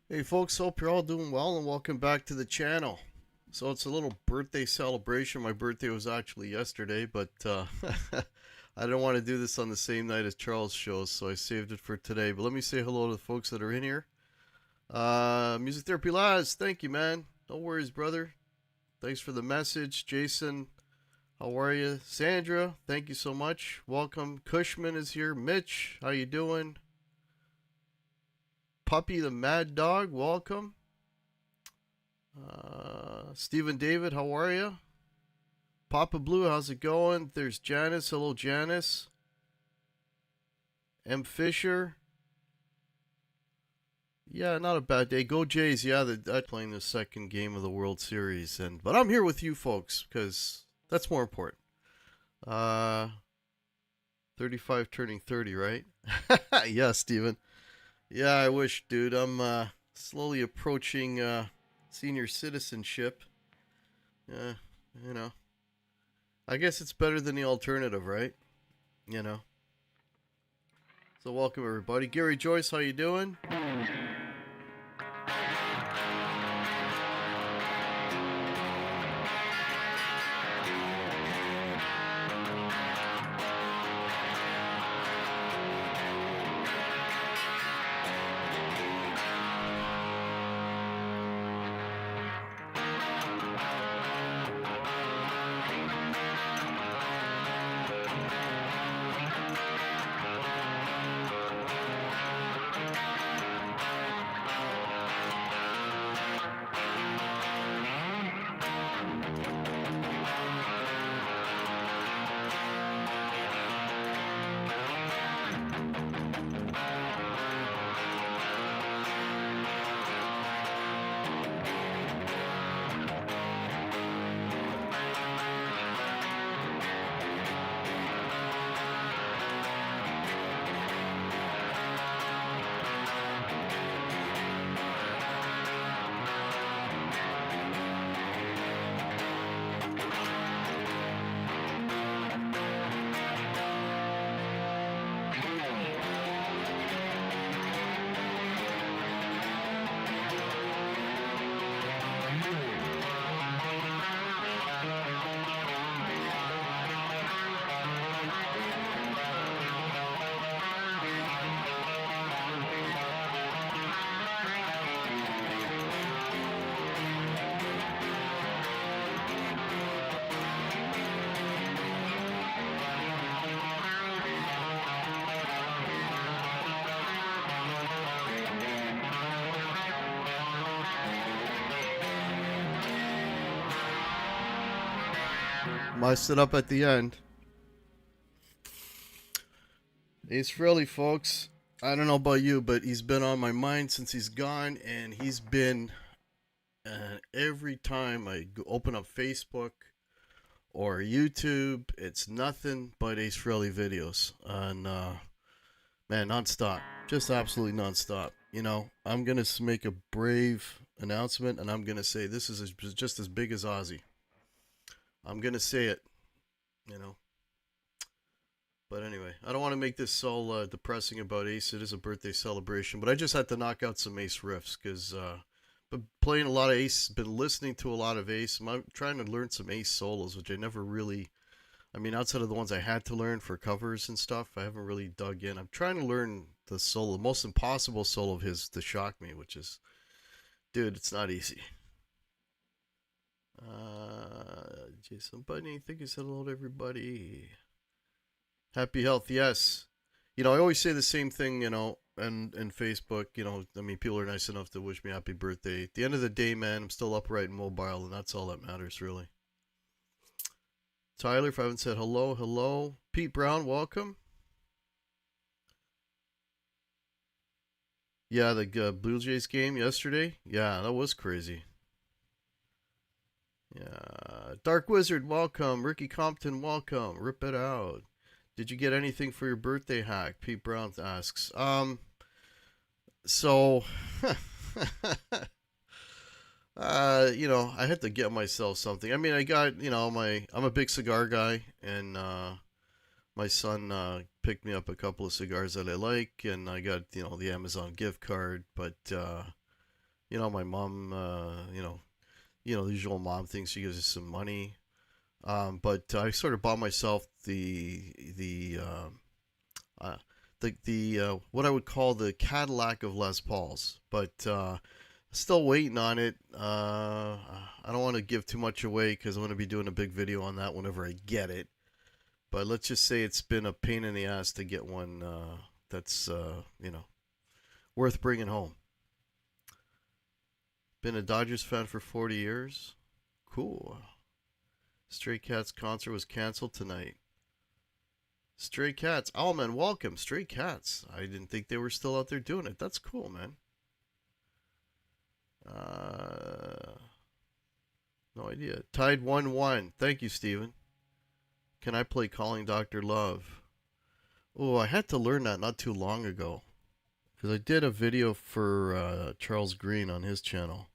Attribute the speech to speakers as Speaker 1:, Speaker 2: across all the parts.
Speaker 1: Hey folks, hope you're all doing well and welcome back to the channel. So it's a little birthday celebration. My birthday was actually yesterday, but I didn't want to do this on the same night as Charles' show, so I saved it for today. But let me say hello to the folks that are in here. Music Therapy Laz, thank you, man. No worries, brother. Thanks for the message. Jason, how are you? Sandra, thank you so much. Welcome. Cushman is here. Mitch, how you doing? Puppy the Mad Dog, welcome. Stephen David, how are you? Papa Blue, how's it going? There's Janice. Hello, Janice. M. Fisher. Yeah, not a bad day. Go Jays. Yeah, they're playing the second game of the World Series, but I'm here with you folks because that's more important. 35 turning 30, right? Yeah, Stephen. Yeah, I wish, dude. I'm slowly approaching senior citizenship. Yeah, you know. I guess it's better than the alternative, right? You know. So welcome everybody. Gary Joyce, how you doing? Miced it up at the end. Ace Frehley, folks. I don't know about you, but he's been on my mind since he's gone, and he's been every time I open up Facebook or YouTube, it's nothing but Ace Frehley videos on man, nonstop, just absolutely nonstop. You know, I'm gonna make a brave announcement, and I'm gonna say this is just as big as Ozzy. I'm gonna say it, you know. But anyway, I don't want to make this so depressing about Ace. It is a birthday celebration, but I just had to knock out some Ace riffs because been playing a lot of Ace, been listening to a lot of Ace. I'm trying to learn some Ace solos, which I never really. I mean, outside of the ones I had to learn for covers and stuff, I haven't really dug in. I'm trying to learn the solo, the most impossible solo of his to shock me, which is, dude, it's not easy. Jason Budney, thank you, said hello to everybody. Happy health, yes. You know, I always say the same thing, you know, and Facebook, you know, I mean, people are nice enough to wish me happy birthday. At the end of the day, man, I'm still upright and mobile, and that's all that matters, really. Tyler, if I haven't said hello, hello. Pete Brown, welcome. Yeah, the Blue Jays game yesterday. Yeah, that was crazy. Yeah. Dark Wizard, welcome. Ricky Compton, welcome. Rip it out. Did you get anything for your birthday hack? Pete Brown asks. So I had to get myself something. I mean, I got, I'm a big cigar guy, and my son picked me up a couple of cigars that I like, and I got, the Amazon gift card. But my mom, the usual mom thing. She gives us some money. But I sort of bought myself uh, the what I would call the Cadillac of Les Pauls, but still waiting on it. I don't want to give too much away because I'm going to be doing a big video on that whenever I get it. But let's just say it's been a pain in the ass to get one that's worth bringing home. Been a Dodgers fan for 40 years. Cool. Stray Cats concert was canceled tonight. Stray Cats. Oh, man, welcome. Stray Cats. I didn't think they were still out there doing it. That's cool, man. No idea. Tied 1-1. Thank you, Steven. Can I play Calling Dr. Love? Oh, I had to learn that not too long ago. Because I did a video for Charles Green on his channel.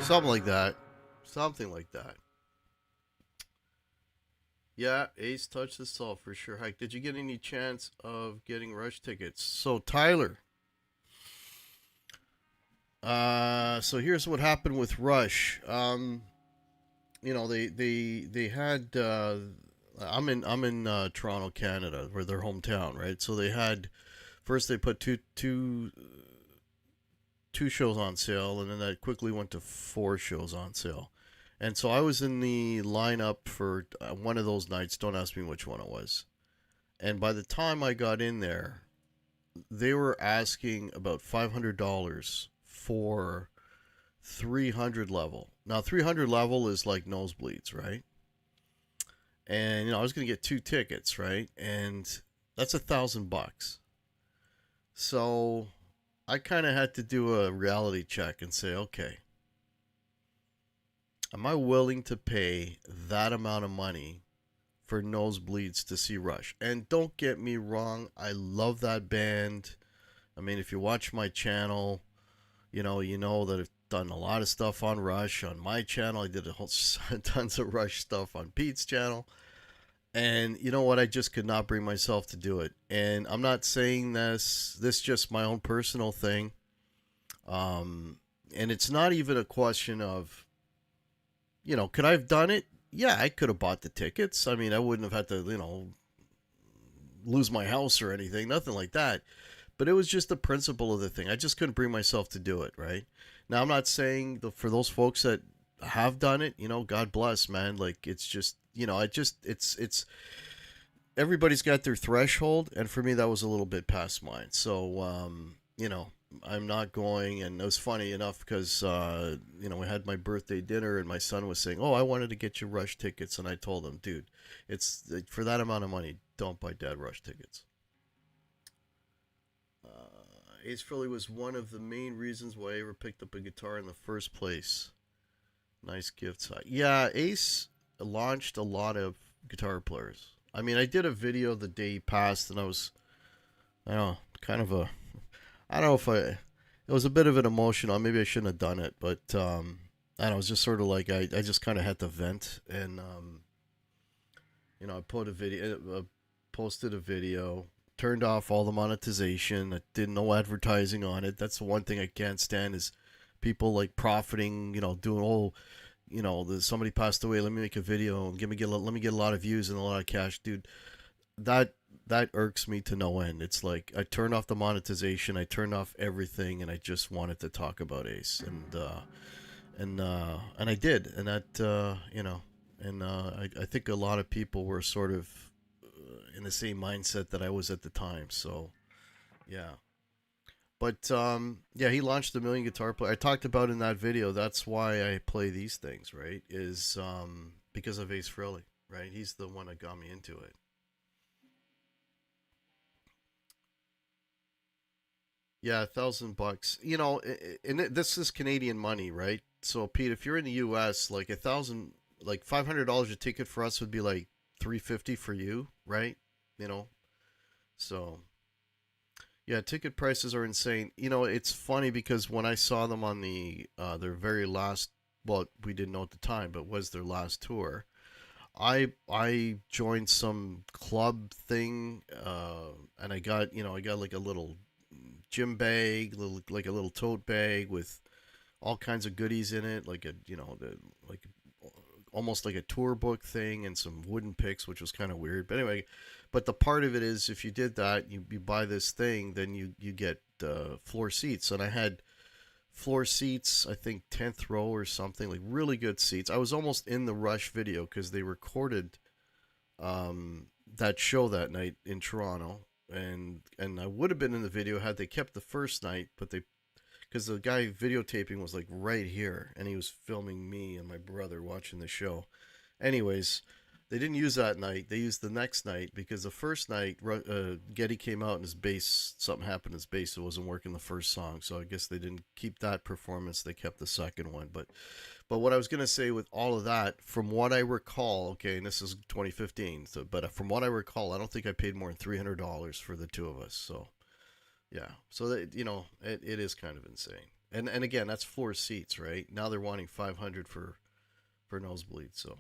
Speaker 1: Something like that. Something like that. Yeah, Ace touched the salt for sure. Hike, did you get any chance of getting Rush tickets? So Tyler. So here's what happened with Rush. They had. I'm in Toronto, Canada, where their hometown, right? So they had first they put two shows on sale, and then that quickly went to 4 shows on sale. And so I was in the lineup for one of those nights. Don't ask me which one it was. And by the time I got in there, they were asking about $500 for 300 level. Now 300 level is like nosebleeds, right? And I was going to get 2 tickets, right? And that's $1,000. So I kind of had to do a reality check and say, okay, am I willing to pay that amount of money for nosebleeds to see Rush? And don't get me wrong, I love that band. I mean, if you watch my channel, you know that I've done a lot of stuff on Rush on my channel. I did tons of Rush stuff on Pete's channel. And you know what? I just could not bring myself to do it. And I'm not saying this just my own personal thing. And it's not even a question of, could I have done it? Yeah, I could have bought the tickets. I mean, I wouldn't have had to, lose my house or anything. Nothing like that. But it was just the principle of the thing. I just couldn't bring myself to do it, right? Now, I'm not saying for those folks that have done it, God bless, man. Like, it's just, it's everybody's got their threshold, and for me that was a little bit past mine. So I'm not going. And it was funny enough because we had my birthday dinner, and my son was saying, oh, I wanted to get you Rush tickets, and I told him, dude, it's for that amount of money, don't buy Dad Rush tickets. Ace Frehley was one of the main reasons why I ever picked up a guitar in the first place. Nice gift. Yeah, Ace launched a lot of guitar players. I mean, I did a video the day he passed, and I was, I don't know if it was a bit of an emotional. Maybe I shouldn't have done it, but and I was just sort of like I just kind of had to vent, and I put a video, posted a video, turned off all the monetization. I did no advertising on it. That's the one thing I can't stand is people like profiting. Doing all somebody passed away. Let me make a video and let me get a lot of views and a lot of cash, dude. That that irks me to no end. It's like I turned off the monetization, I turned off everything, and I just wanted to talk about Ace, and I did, and that I think a lot of people were sort of in the same mindset that I was at the time. So yeah. But yeah, he launched the Million Guitar Player. I talked about in that video. That's why I play these things, right? Is because of Ace Frehley, right? He's the one that got me into it. Yeah, $1,000. And this is Canadian money, right? So Pete, if you're in the U.S., like like $500 a ticket for us would be like 350 for you, right? You know, so yeah, ticket prices are insane. It's funny because when I saw them on their very last, well, we didn't know at the time, but was their last tour. I joined some club thing, and I got like a little gym bag, like a little tote bag with all kinds of goodies in it, like like almost like a tour book thing, and some wooden picks, which was kind of weird. But anyway, but the part of it is if you did that, you buy this thing, then you get floor seats, and I had floor seats, I think 10th row or something, like really good seats. I was almost in the Rush video because they recorded that show that night in Toronto, and I would have been in the video had they kept the first night, but they because the guy videotaping was like right here, and he was filming me and my brother watching the show. Anyways, they didn't use that night. They used the next night because the first night, Getty came out and his bass, something happened to his bass. It wasn't working the first song, so I guess they didn't keep that performance. They kept the second one. But what I was gonna say with all of that, from what I recall, okay, and this is 2015, so but from what I recall, I don't think I paid more than $300 for the two of us. So yeah, so that it is kind of insane. And again, that's floor seats, right? Now they're wanting 500 for nosebleeds. So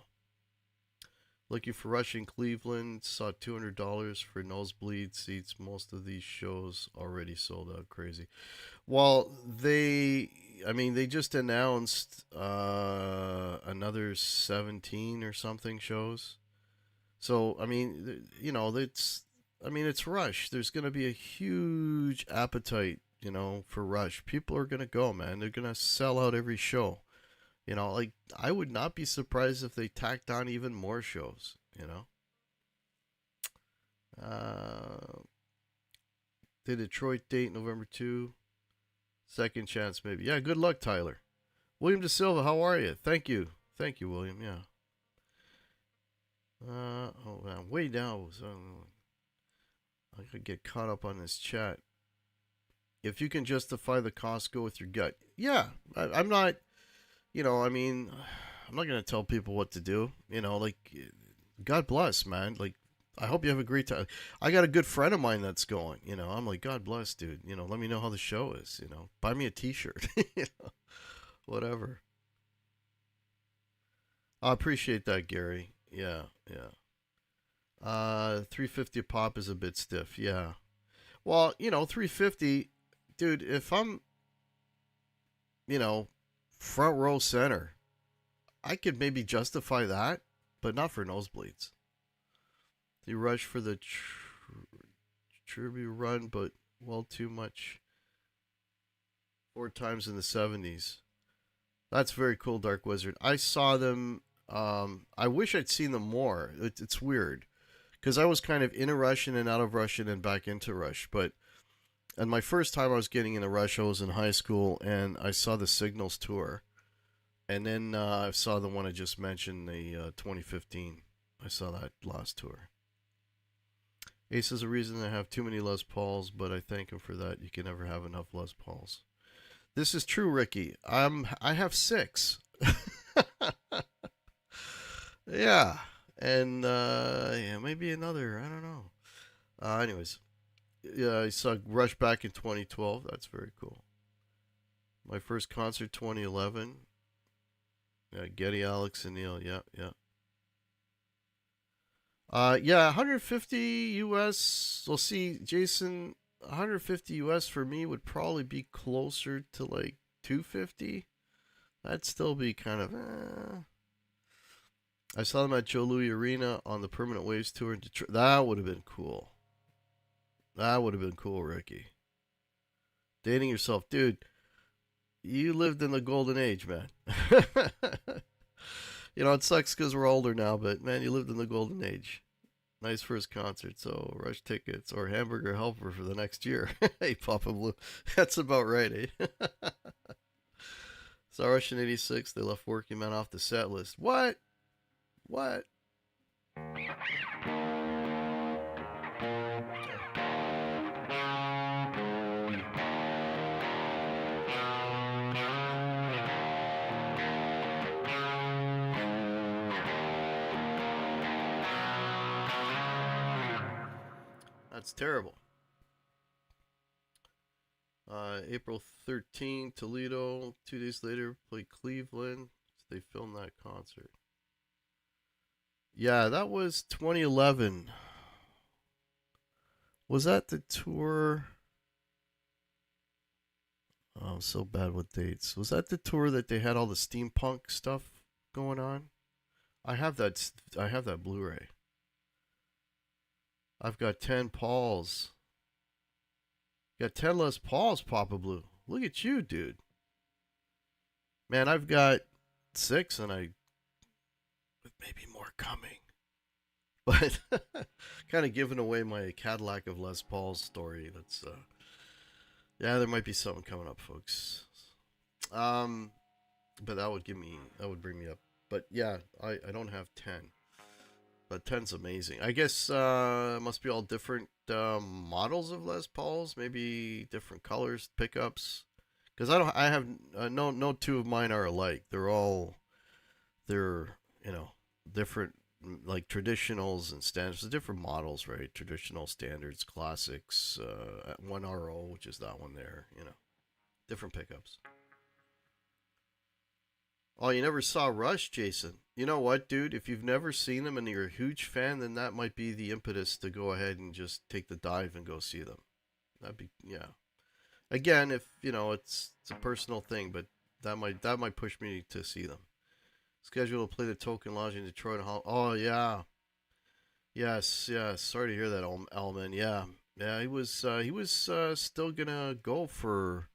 Speaker 1: looking for Rush in Cleveland, saw $200 for nosebleed seats. Most of these shows already sold out. Crazy. Well, they just announced another 17 or something shows. So it's Rush. There's going to be a huge appetite, for Rush. People are going to go, man. They're going to sell out every show. Like I would not be surprised if they tacked on even more shows. Uh, the Detroit date November 2. Second chance maybe. Yeah, good luck, Tyler. William De Silva, how are you? Thank you. Thank you, William. Yeah. Oh man, way down. So I could get caught up on this chat. If you can justify the cost, go with your gut. Yeah, I'm not. I'm not gonna tell people what to do. Like, God bless, man. Like, I hope you have a great time. I got a good friend of mine that's going. I'm like, God bless, dude. Let me know how the show is. Buy me a T-shirt. Whatever. I appreciate that, Gary. Yeah, yeah. 350 a pop is a bit stiff. Yeah. Well, 350, dude. If I'm, you know, front row center, I could maybe justify that, but not for nosebleeds. The rush for the tribute run, but well, too much. 4 times in the 70s. That's very cool, Dark Wizard. I saw them. I wish I'd seen them more. It's weird because I was kind of in a Rush and out of Rush and then back into Rush. But and my first time I was getting in a Rush, I was in high school and I saw the Signals tour, and then I saw the one I just mentioned, the 2015. I saw that last tour. Ace is a reason to have too many Les Pauls, but I thank him for that. You can never have enough Les Pauls. This is true, Ricky. I have 6. Yeah, and yeah, maybe another. I don't know. Anyways, yeah, I saw Rush back in 2012. That's very cool. My first concert 2011. Yeah, Getty, Alex, and Neil. Yeah, yeah. Yeah, 150 US. We'll see, Jason. 150 US for me would probably be closer to like 250. That'd still be kind of. I saw them at Joe Louis Arena on the Permanent Waves tour in Detroit. That would have been cool. That would have been cool, Ricky. Dating yourself, dude. You lived in the golden age, man. You know, it sucks because we're older now, but man, you lived in the golden age. Nice first concert, so rush tickets or hamburger helper for the next year. Hey, Papa Blue. That's about right, eh? Saw Rush in 86. They left Working Man off the set list. What? What? That's terrible. April 13, Toledo. 2 days later, played Cleveland. They filmed that concert. Yeah, that was 2011. Was that the tour? Oh, I'm so bad with dates. Was that the tour that they had all the steampunk stuff going on? I have that. I have that Blu-ray. I've got 10 Pauls. Got 10 Les Pauls, Papa Blue. Look at you, dude. Man, I've got 6, and I with maybe more coming. But kind of giving away my Cadillac of Les Pauls story. That's yeah, there might be something coming up, folks. But that would bring me up. But yeah, I don't have 10. But 10's amazing. I guess it must be all different models of Les Pauls, maybe different colors, pickups. Because I have no two of mine are alike. They're different, like traditionals and standards. Different models, right? Traditional, standards, classics. 1RO, which is that one there. Different pickups. Oh, you never saw Rush, Jason? You know what, dude? If you've never seen them and you're a huge fan, then that might be the impetus to go ahead and just take the dive and go see them. That'd be, yeah. Again, if it's a personal thing, but that might push me to see them. Scheduled to play the Token Lodge in Detroit. Oh yeah, yes, yes. Sorry to hear that, Elman. Yeah, yeah. He was still gonna go for.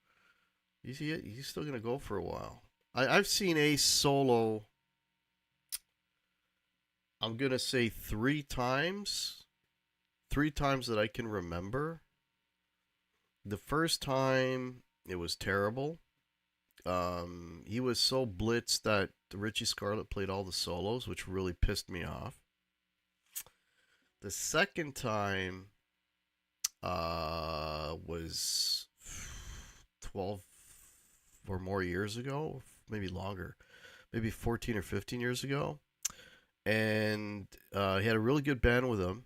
Speaker 1: He's still gonna go for a while. I've seen Ace solo. I'm gonna say 3 times. 3 times that I can remember. The first time it was terrible. He was so blitzed that Richie Scarlett played all the solos, which really pissed me off. The second time was 12 or more years ago, maybe longer, maybe 14 or 15 years ago. And he had a really good band with him.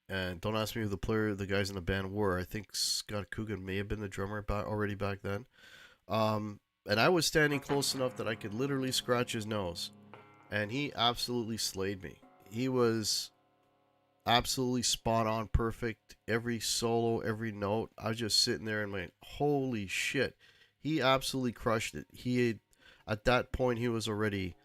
Speaker 1: And don't ask me who the guys in the band were. I think Scott Coogan may have been the drummer already back then. And I was standing close enough that I could literally scratch his nose. And he absolutely slayed me. He was absolutely spot on, perfect. Every solo, every note. I was just sitting there and went, holy shit. He absolutely crushed it. At that point, he was already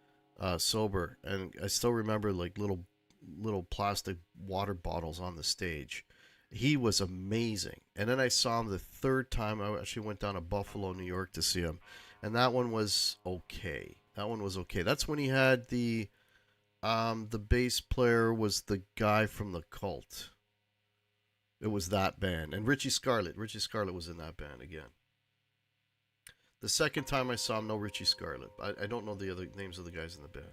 Speaker 1: sober. And I still remember like little plastic water bottles on the stage. He was amazing. And then I saw him the third time. I actually went down to Buffalo, New York to see him. And that one was okay. That's when he had the bass player was the guy from the Cult. It was that band. And Richie Scarlett was in that band again. The second time I saw him, no Richie Scarlett. I don't know the other names of the guys in the band.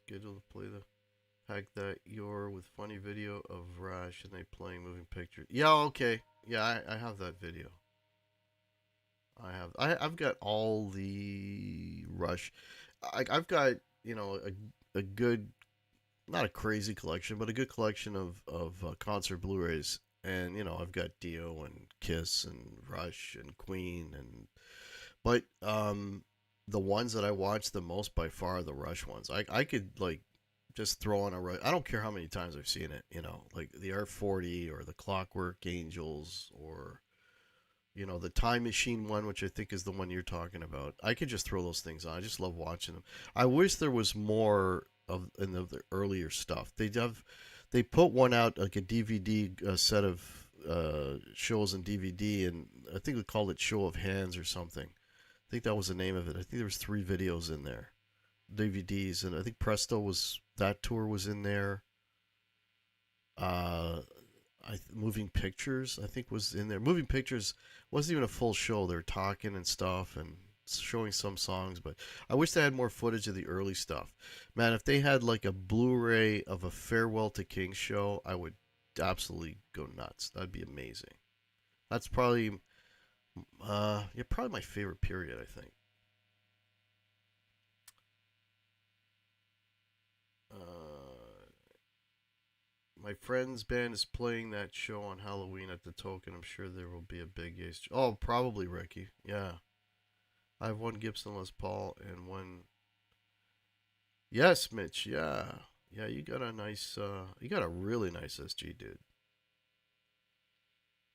Speaker 1: Scheduled to play the Hack That Your with funny video of Rash and they playing moving pictures. Yeah, okay. Yeah, I have that video. I've got all the Rush. I've got a good, not a crazy collection, but a good collection of concert Blu-rays. And I've got Dio and Kiss and Rush and Queen and But the ones that I watch the most by far are the Rush ones. I could like just throw on a Rush. I don't care how many times I've seen it. You know, like the R40 or the Clockwork Angels or the Time Machine one, which I think is the one you're talking about. I could just throw those things on. I just love watching them. I wish there was more of in the earlier stuff. They put one out like a DVD set of shows and DVD, and I think we called it Show of Hands or something. I think that was the name of it. I think there was 3 videos in there, DVDs, and I think Presto was that tour was in there. Uh, Moving Pictures, I think, was in there. Moving Pictures wasn't even a full show. They were talking and stuff and showing some songs, but I wish they had more footage of the early stuff. Man, if they had like a Blu-ray of a Farewell to King show, I would absolutely go nuts. That'd be amazing. That's probably, yeah, probably my favorite period, I think. My friend's band is playing that show on Halloween at the Token. I'm sure there will be a big ace. Oh, probably Ricky. Yeah. I have one Gibson Les Paul and one. Yes, Mitch. Yeah. Yeah, you got a nice, you got a really nice SG, dude.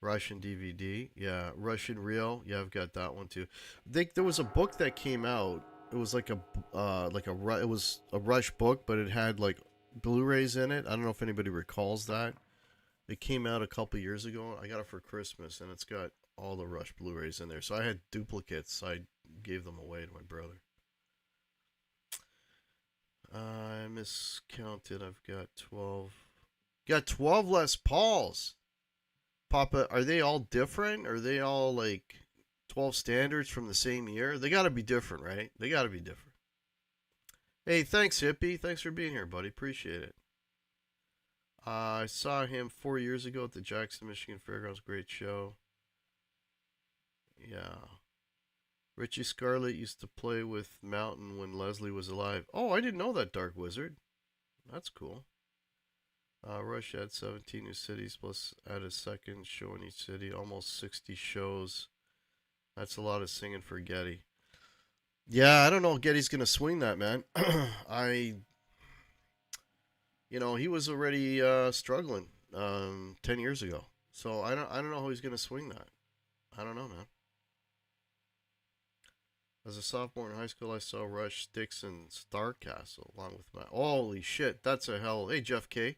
Speaker 1: Russian DVD. Yeah. Russian Reel. Yeah, I've got that one too. There was a book that came out. It was it was a Rush book, but it had like Blu-rays in it. I don't know if anybody recalls that. It came out a couple years ago. I got it for Christmas, and it's got all the Rush Blu-rays in there. So I had duplicates. I gave them away to my brother. I miscounted. I've got 12. Got 12 Les Pauls. Papa, are they all different? Are they all like 12 standards from the same year? They got to be different, right? They got to be different. Hey, thanks, Hippie. Thanks for being here, buddy. Appreciate it. I saw him 4 years ago at the Jackson, Michigan Fairgrounds. Great show. Yeah. Richie Scarlett used to play with Mountain when Leslie was alive. Oh, I didn't know that, Dark Wizard. That's cool. Rush had 17 new cities, plus add a second show in each city. Almost 60 shows. That's a lot of singing for Getty. Yeah, I don't know if Getty's going to swing that, man. He was already struggling 10 years ago. So I don't know how he's going to swing that. I don't know, man. As a sophomore in high school, I saw Rush, Styx, and Starcastle along with my. Holy shit, that's a hell. Hey, Jeff K.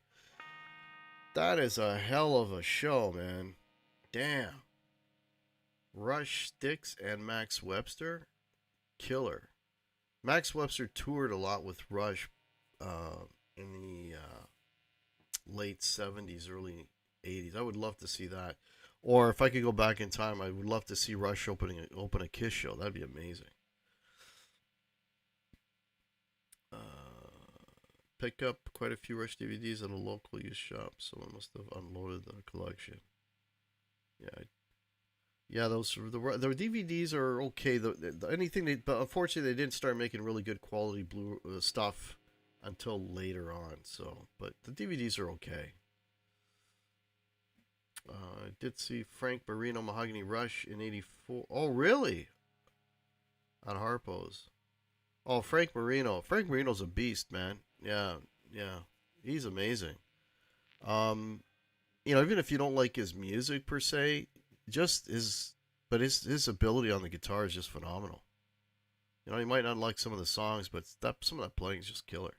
Speaker 1: That is a hell of a show, man. Damn. Rush, Styx, and Max Webster, killer. Max Webster toured a lot with Rush in the late 70s, early 80s. I would love to see that. Or if I could go back in time, I would love to see Rush open a Kiss show. That'd be amazing. Pick up quite a few Rush DVDs at a local used shop. Someone must have unloaded the collection. Yeah, yeah. The DVDs are okay. But unfortunately, they didn't start making really good quality blue stuff until later on. So, but the DVDs are okay. I did see Frank Marino Mahogany Rush in '84. Oh, really? On Harpo's. Oh, Frank Marino. Frank Marino's a beast, man. Yeah, yeah. He's amazing. Um, even if you don't like his music per se, just his ability on the guitar is just phenomenal. You might not like some of the songs, but some of that playing is just killer.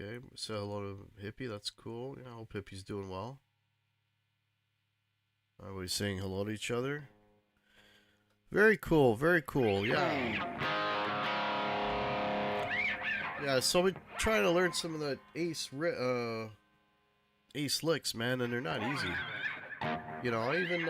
Speaker 1: Okay, say hello to Hippie. That's cool. Yeah, I hope Hippie's doing well. Everybody's saying hello to each other. Very cool, very cool. Yeah. Yeah, so we're trying to learn some of the ace licks, man, and they're not easy. I even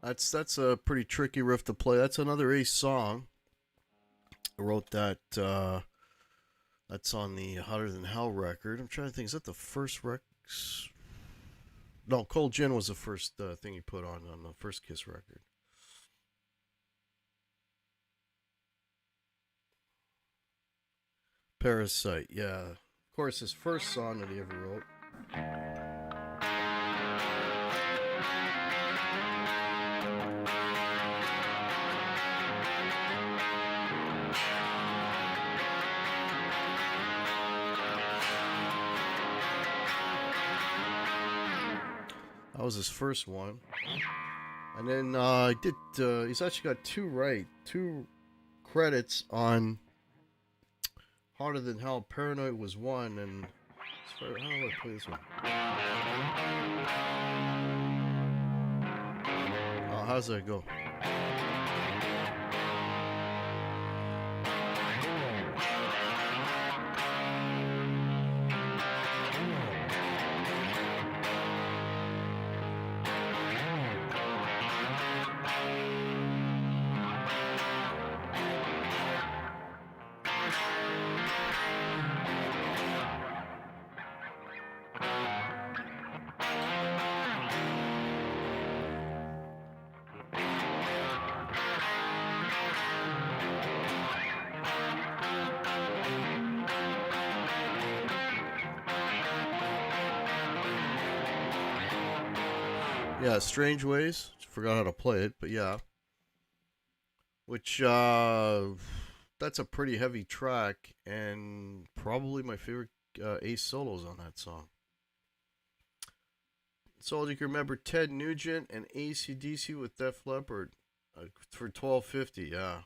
Speaker 1: That's a pretty tricky riff to play. That's another Ace song. I wrote that. That's on the Hotter Than Hell record. I'm trying to think. Is that the first rec? No, Cold Gin was the first thing he put on the first Kiss record. Parasite, yeah. Of course, his first song that he ever wrote. That was his first one. And then I did. He's actually got two credits on Harder Than Hell. Paranoid was one, and how do I play this one? Oh, how's that go? Yeah, Strange Ways. Forgot how to play it, but yeah. Which that's a pretty heavy track, and probably my favorite Ace solos on that song. So you can remember Ted Nugent and AC/DC with Def Leppard for 1250. Yeah,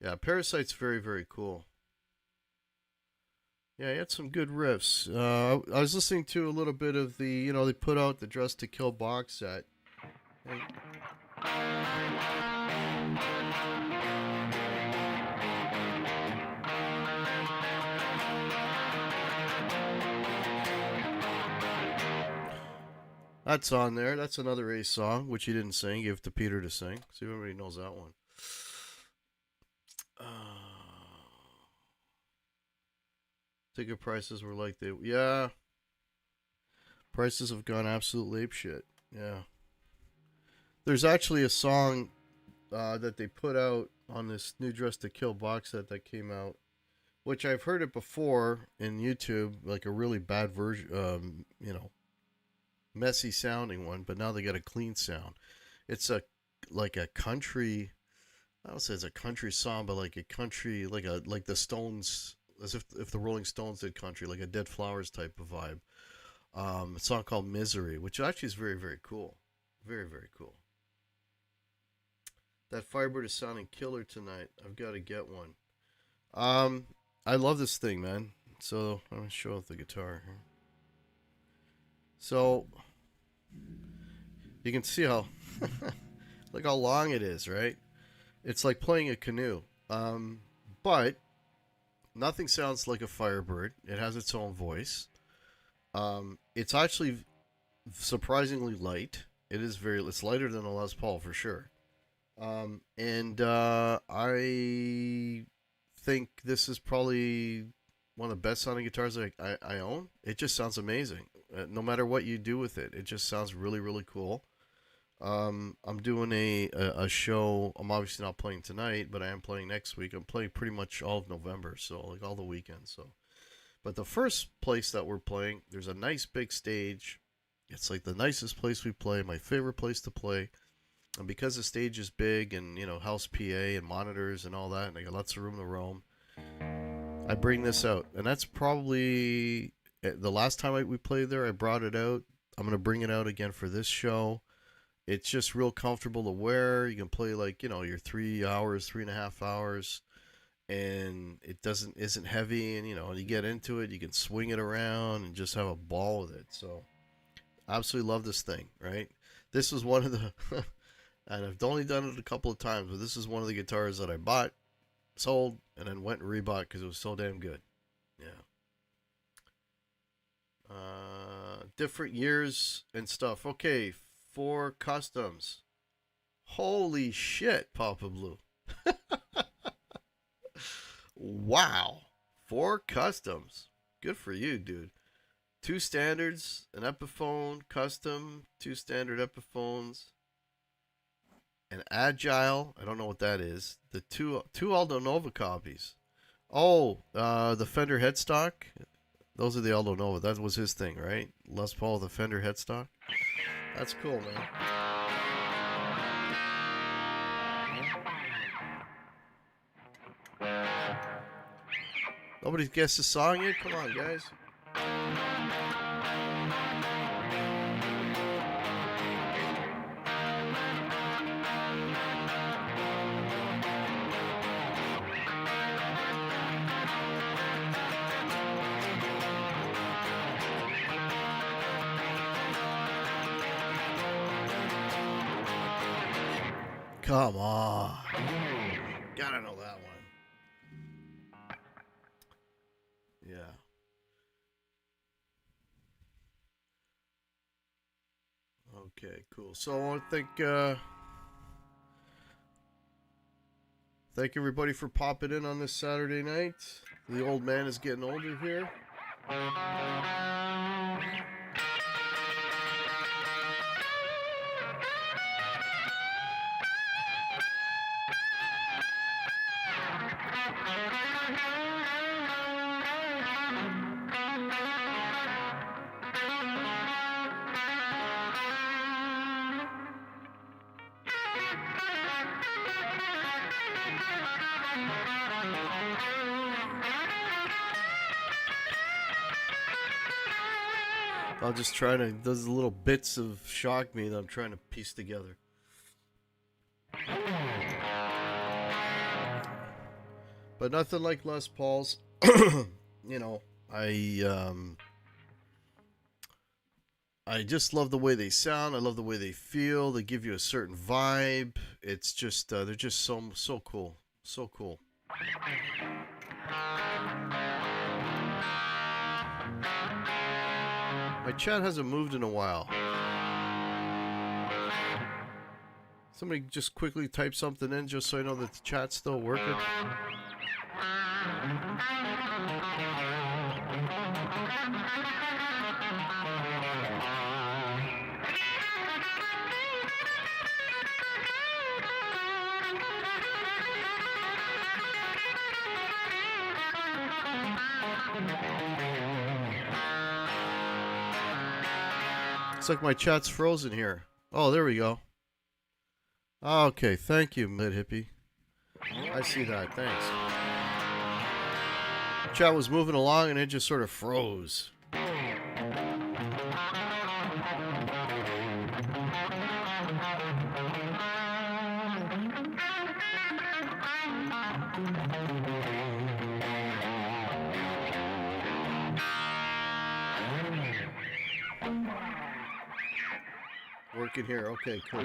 Speaker 1: yeah. Parasite's very very cool. Yeah, he had some good riffs. I was listening to a little bit of the, they put out the Dress to Kill box set. And that's on there. That's another Ace song, which he didn't sing. Give it to Peter to sing. See if everybody knows that one. Uh, Ticket prices were like they, yeah. Prices have gone absolute ape shit. Yeah. There's actually a song that they put out on this new Dress to Kill box set that came out, which I've heard it before in YouTube, like a really bad version, messy sounding one, but now they got a clean sound. It's like a country. I don't say it's a country song, but like a country, like the Stones, as if the Rolling Stones did country, like a Dead Flowers type of vibe. A song called Misery, which actually is very very cool, very very cool. That Firebird is sounding killer tonight. I've got to get one. Um, I love this thing, man. So I'm gonna show off the guitar here. So you can see how look how long it is, right? It's like playing a canoe. But nothing sounds like a Firebird. It has its own voice. It's actually surprisingly light. It's lighter than a Les Paul for sure. And I think this is probably one of the best sounding guitars I own. It just sounds amazing. No matter what you do with it, it just sounds really, really cool. I'm doing a show. I'm obviously not playing tonight, but I am playing next week. I'm playing pretty much all of November, so like all the weekends. So, but the first place that we're playing, there's a nice big stage. It's like the nicest place we play, my favorite place to play. And because the stage is big and, house PA and monitors and all that, and I got lots of room to roam, I bring this out. And that's probably the last time we played there, I brought it out. I'm going to bring it out again for this show. It's just real comfortable to wear. You can play like, your 3 hours, 3.5 hours, and it isn't heavy. And, you get into it, you can swing it around and just have a ball with it. So, absolutely love this thing, right? This was one of the, and I've only done it a couple of times, but this is one of the guitars that I bought, sold, and then went and rebought because it was so damn good. Yeah. Different years and stuff. Okay, 4 customs. Holy shit, Papa Blue. Wow. 4 customs. Good for you, dude. 2 standards, an Epiphone custom, 2 standard Epiphones, an Agile. I don't know what that is. The two Aldo Nova copies. Oh, the Fender headstock. Those are the Aldo Nova. That was his thing, right? Les Paul, the Fender headstock. That's cool, man. Nobody guessed the song yet? Come on, guys. Come on. Gotta know that one. Yeah. Okay, cool. So I want to thank everybody for popping in on this Saturday night. The old man is getting older here. I'll just try to, those little bits of shock me that I'm trying to piece together. But nothing like Les Paul's. You know, I just love the way they sound. I love the way they feel. They give you a certain vibe. It's just, they're just so cool. So cool. My chat hasn't moved in a while. Somebody just quickly type something in just so I know that the chat's still working. Looks like my chat's frozen here. Oh, there we go. Okay, thank you, Mid Hippie. I see that, thanks. The chat was moving along and it just sort of froze. Working here. Okay, cool.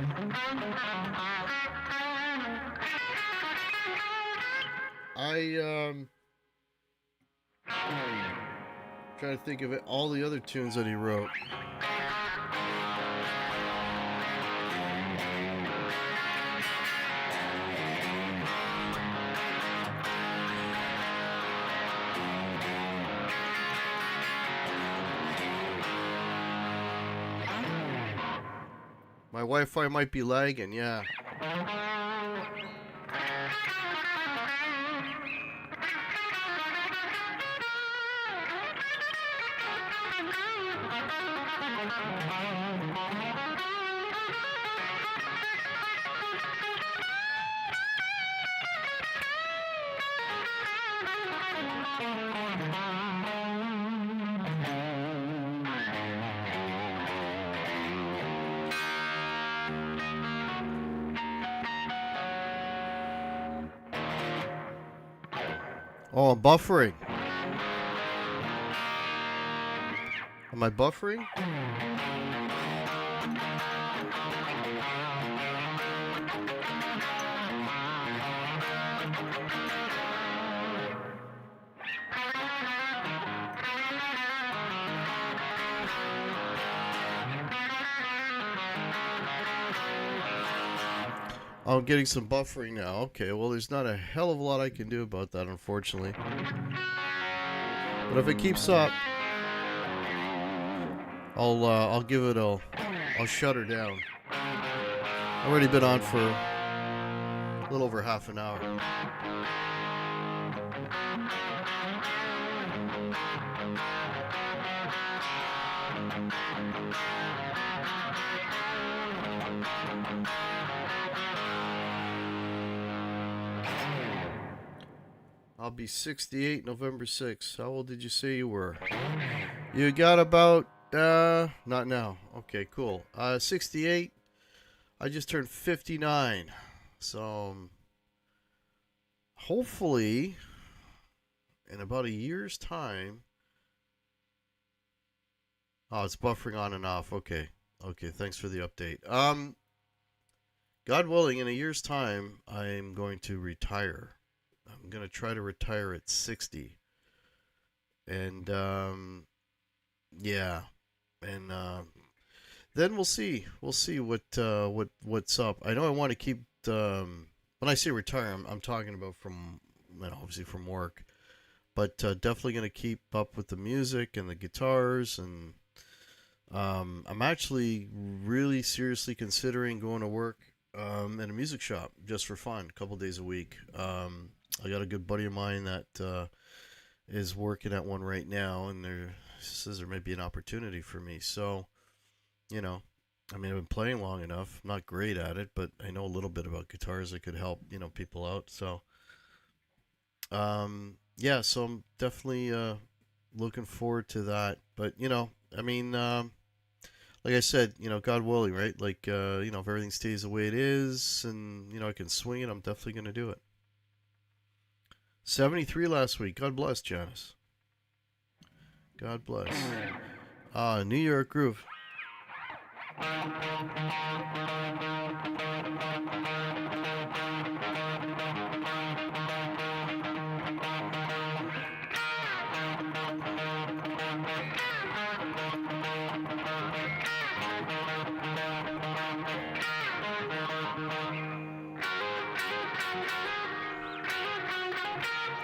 Speaker 1: Trying to think of it, all the other tunes that he wrote. My Wi-Fi might be lagging, yeah. Oh, I'm buffering. Am I buffering? Oh, I'm getting some buffering now. Okay, well, there's not a hell of a lot I can do about that, unfortunately. But if it keeps up, I'll give it I'll shut her down. I've already been on for a little over half an hour. I'll be 68 November 6th. How old did you say you were? You got about, not now. Okay, cool. 68. I just turned 59. So, hopefully, in about a year's time. Oh, it's buffering on and off. Okay. Okay, thanks for the update. God willing, in a year's time, I'm going to retire. I'm going to try to retire at 60. And, yeah. And, then we'll see. We'll see what's up. I know I want to keep, when I say retire, I'm talking about from, obviously from work. But definitely going to keep up with the music and the guitars. And I'm actually really seriously considering going to work in a music shop just for fun, a couple days a week. I got a good buddy of mine that is working at one right now, and there says there may be an opportunity for me. So, I've been playing long enough. I'm not great at it, but I know a little bit about guitars that could help, people out. So, yeah, so I'm definitely looking forward to that. But, like I said, God willing, right? Like, if everything stays the way it is and, I can swing it, I'm definitely going to do it. 73 last week. God bless, Janice. God bless. New York Groove.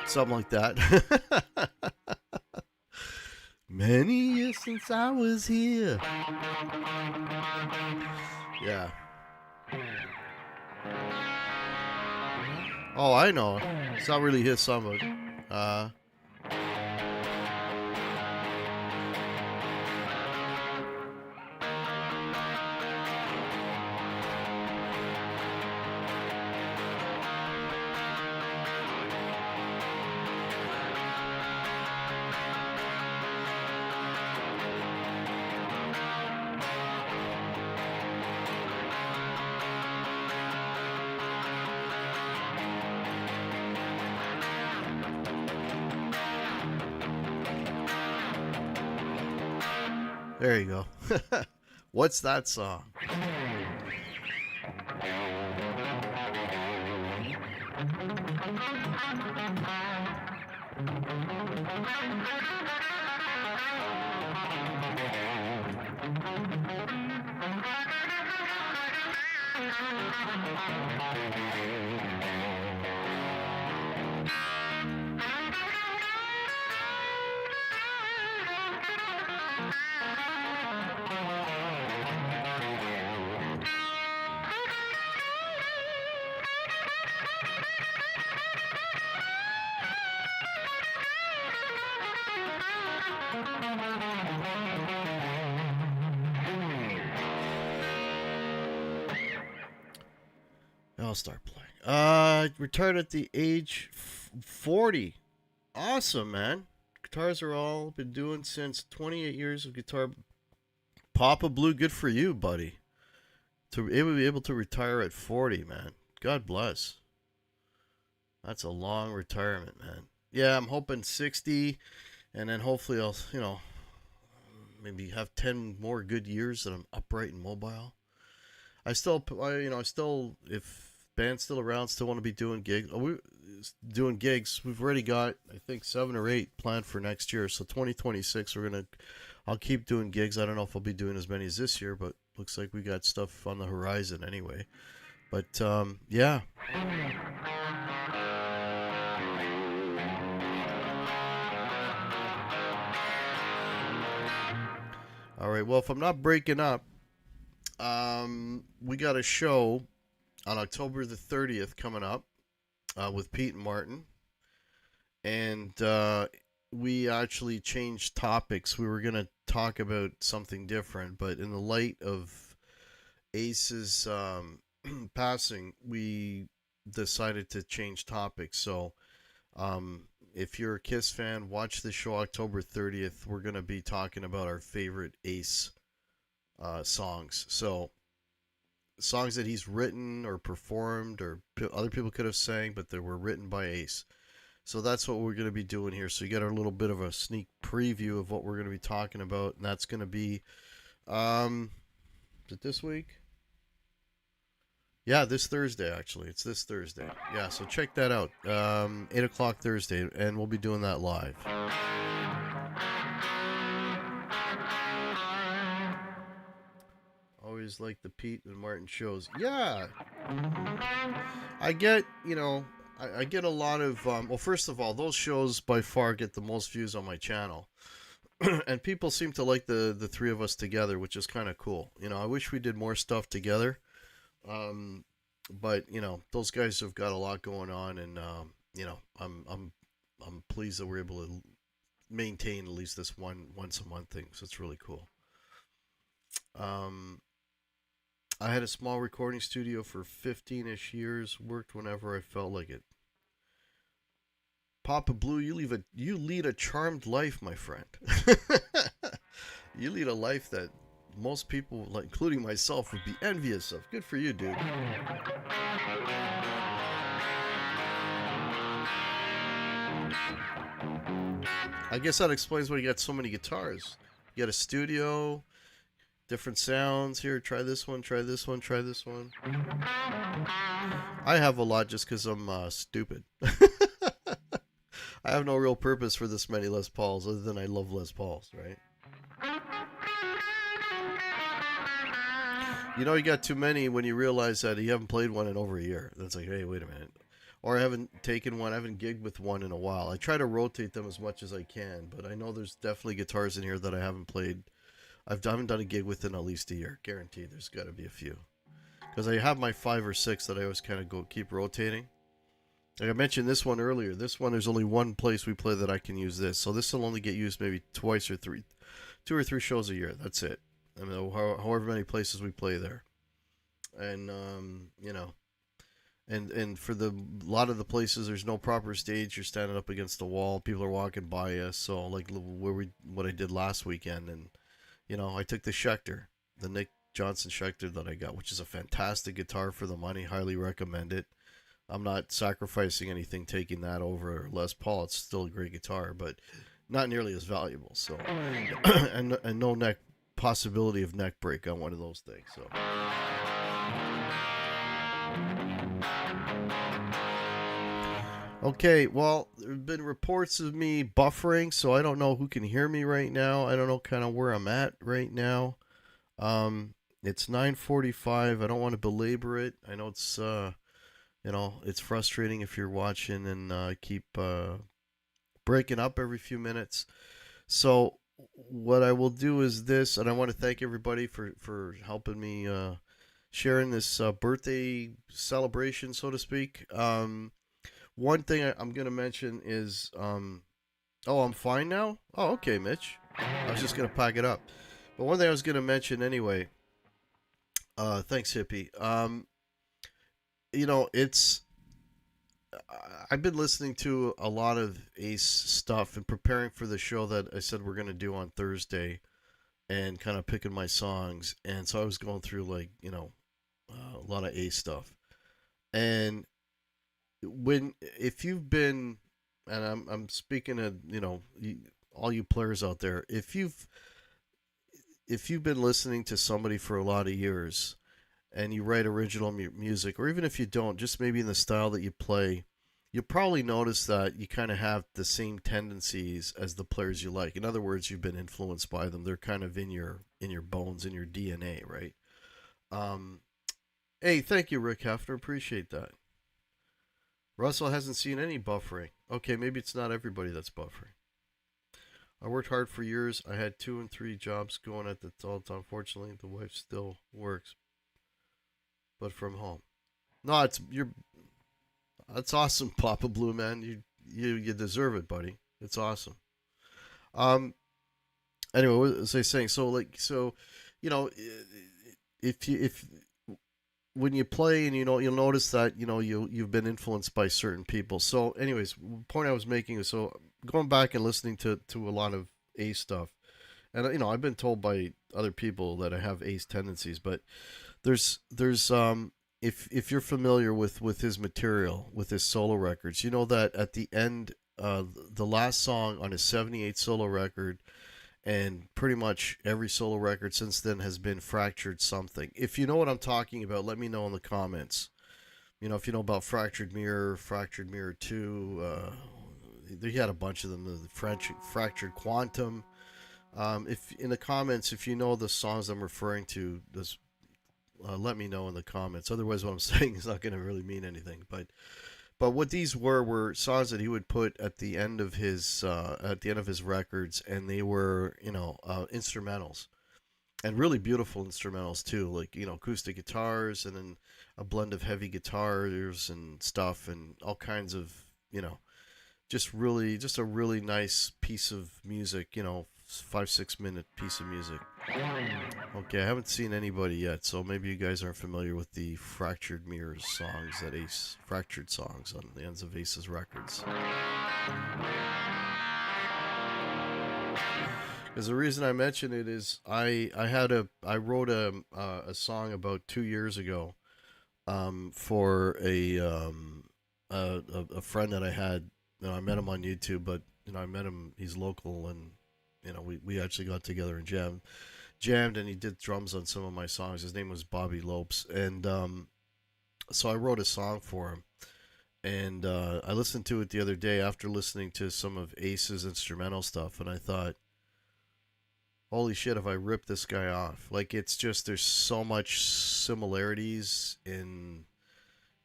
Speaker 1: Something like that. Many years since I was here. Yeah. Oh, I know. It's not really his song, but there you go. What's that song? I'll start playing. Retired at the age 40. Awesome, man. Guitars are all been doing since 28 years of guitar. Papa Blue, good for you, buddy. To be able to retire at 40, man. God bless. That's a long retirement, man. Yeah, I'm hoping 60, and then hopefully I'll, maybe have 10 more good years that I'm upright and mobile. If band's still around, still want to be doing gigs. Doing gigs. We've already got, I think, 7 or 8 planned for next year. So 2026, I'll keep doing gigs. I don't know if I'll be doing as many as this year, but looks like we got stuff on the horizon anyway. But yeah. All right. Well, if I'm not breaking up, we got a show on October the 30th coming up with Pete and Martin, and we actually changed topics. We were gonna talk about something different, but in the light of Ace's passing, we decided to change topics. So, if you're a Kiss fan, watch the show October 30th. We're gonna be talking about our favorite Ace songs. So songs that he's written or performed or other people could have sang, but they were written by Ace. So that's what we're going to be doing here. So you get a little bit of a sneak preview of what we're going to be talking about, and that's going to be, is it this week? Yeah, this Thursday actually. It's this Thursday. Yeah, so check that out. 8 o'clock Thursday, and we'll be doing that live. Always like the Pete and Martin shows. Yeah, I get, I get a lot of, well, first of all, those shows by far get the most views on my channel. And people seem to like the three of us together, which is kind of cool. I wish we did more stuff together. But, those guys have got a lot going on, and, I'm pleased that we're able to maintain at least this once a month thing. So it's really cool. Um, I had a small recording studio for 15-ish years, worked whenever I felt like it. Papa Blue, you lead a charmed life, my friend. You lead a life that most people, like including myself, would be envious of. Good for you, dude. I guess that explains why you got so many guitars. You got a studio, different sounds. Here, try this one, try this one, try this one. I have a lot just because I'm stupid. I have no real purpose for this many Les Pauls other than I love Les Pauls, right? You got too many when you realize that you haven't played one in over a year. That's like, hey, wait a minute. Or I haven't taken one, I haven't gigged with one in a while. I try to rotate them as much as I can, but I know there's definitely guitars in here that I haven't played. I haven't done a gig within at least a year. Guaranteed there's got to be a few. Because I have my 5 or 6 that I always kind of keep rotating. Like I mentioned this one earlier. This one, there's only one place we play that I can use this. So this will only get used maybe 2 or 3 shows a year. That's it. I mean, however many places we play there. And, and for a lot of the places, there's no proper stage. You're standing up against the wall. People are walking by us. So like what I did last weekend. And, I took the Schecter, the Nick Johnson Schecter that I got, which is a fantastic guitar for the money. Highly recommend it. I'm not sacrificing anything taking that over Les Paul. It's still a great guitar, but not nearly as valuable. So, and no possibility of neck break on one of those things. So, okay. Well, there've been reports of me buffering, so I don't know who can hear me right now. I don't know kind of where I'm at right now. It's 9:45. I don't want to belabor it. I know it's it's frustrating if you're watching and keep breaking up every few minutes. So what I will do is this, and I want to thank everybody for helping me sharing this birthday celebration, so to speak. One thing I'm going to mention is, oh, I'm fine now? Oh, okay, Mitch. I was just going to pack it up. But one thing I was going to mention anyway, thanks, Hippie. It's I've been listening to a lot of Ace stuff and preparing for the show that I said we're going to do on Thursday and kind of picking my songs. And so I was going through a lot of Ace stuff. And if you've been, and I'm speaking to, all you players out there, if you've been listening to somebody for a lot of years, and you write original music, or even if you don't, just maybe in the style that you play, you'll probably notice that you kind of have the same tendencies as the players you like. In other words, you've been influenced by them. They're kind of in your bones, in your DNA, right? Hey, thank you, Rick Hefner. Appreciate that. Russell hasn't seen any buffering. Okay, maybe it's not everybody that's buffering. I worked hard for years. I had 2 and 3 jobs going at the all time. Unfortunately, the wife still works, but from home. No, it's you're. That's awesome, Papa Blue Man. You deserve it, buddy. It's awesome. Um. Anyway, what was I saying? So, you know, if when you play and you'll notice that you've been influenced by certain people. So, anyways, point I was making is so going back and listening to a lot of Ace stuff, and I've been told by other people that I have Ace tendencies, but there's if you're familiar with his material, with his solo records, you know that at the end, the last song on his '78 solo record, and pretty much every solo record since then has been Fractured Something. If you know what I'm talking about, let me know in the comments. If you know about Fractured Mirror 2, he had a bunch of them, the Fractured Quantum. If in the comments, if you know the songs I'm referring to, this let me know in the comments. Otherwise, what I'm saying is not going to really mean anything. But what these were songs that he would put at the end of his records, and they were instrumentals, and really beautiful instrumentals too, like acoustic guitars, and then a blend of heavy guitars and stuff, and all kinds of just a really nice piece of music, 5-6 minute piece of music. Okay, I haven't seen anybody yet, so maybe you guys aren't familiar with the Fractured Mirrors songs that Ace Fractured songs on the ends of Ace's records. Because the reason I mention it is I wrote a song about 2 years ago for a friend that I had. I met him on YouTube, but I met him. He's local, and we actually got together and jammed, and he did drums on some of my songs. His name was Bobby Lopes, and so I wrote a song for him, and I listened to it the other day after listening to some of Ace's instrumental stuff, and I thought, holy shit, have I ripped this guy off? Like, it's just there's so much similarities in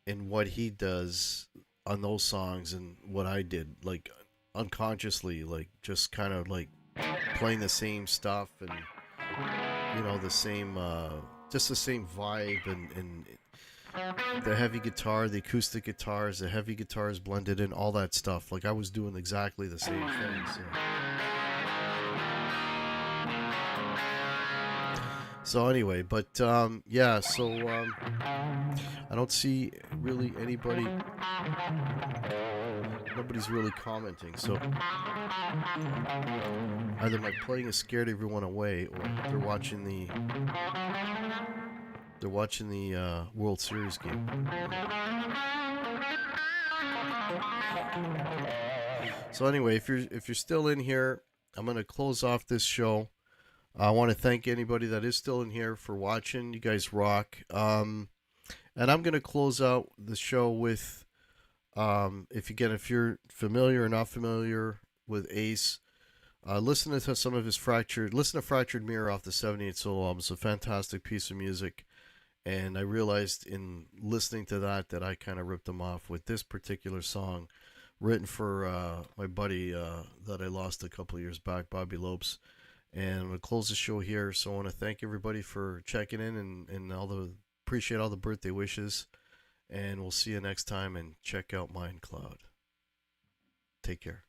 Speaker 1: what he does on those songs and what I did, like unconsciously, like just kind of like playing the same stuff, and the same just the same vibe, and the heavy guitar, the acoustic guitars, the heavy guitars blended in, all that stuff. Like I was doing exactly the same thing. So anyway, but yeah, so I don't see really anybody. Nobody's really commenting. So either my playing has scared everyone away, or they're watching the World Series game. So anyway, if you're still in here, I'm gonna close off this show. I want to thank anybody that is still in here for watching. You guys rock. And I'm gonna close out the show with, if you're familiar or not familiar with Ace, listen to some of his Listen to Fractured Mirror off the '78 solo album. It's a fantastic piece of music, and I realized in listening to that I kind of ripped him off with this particular song, written for my buddy that I lost a couple of years back, Bobby Lopes. And I'm gonna close the show here. So I want to thank everybody for checking in, and appreciate all the birthday wishes. And we'll see you next time, and check out Mind Cloud. Take care.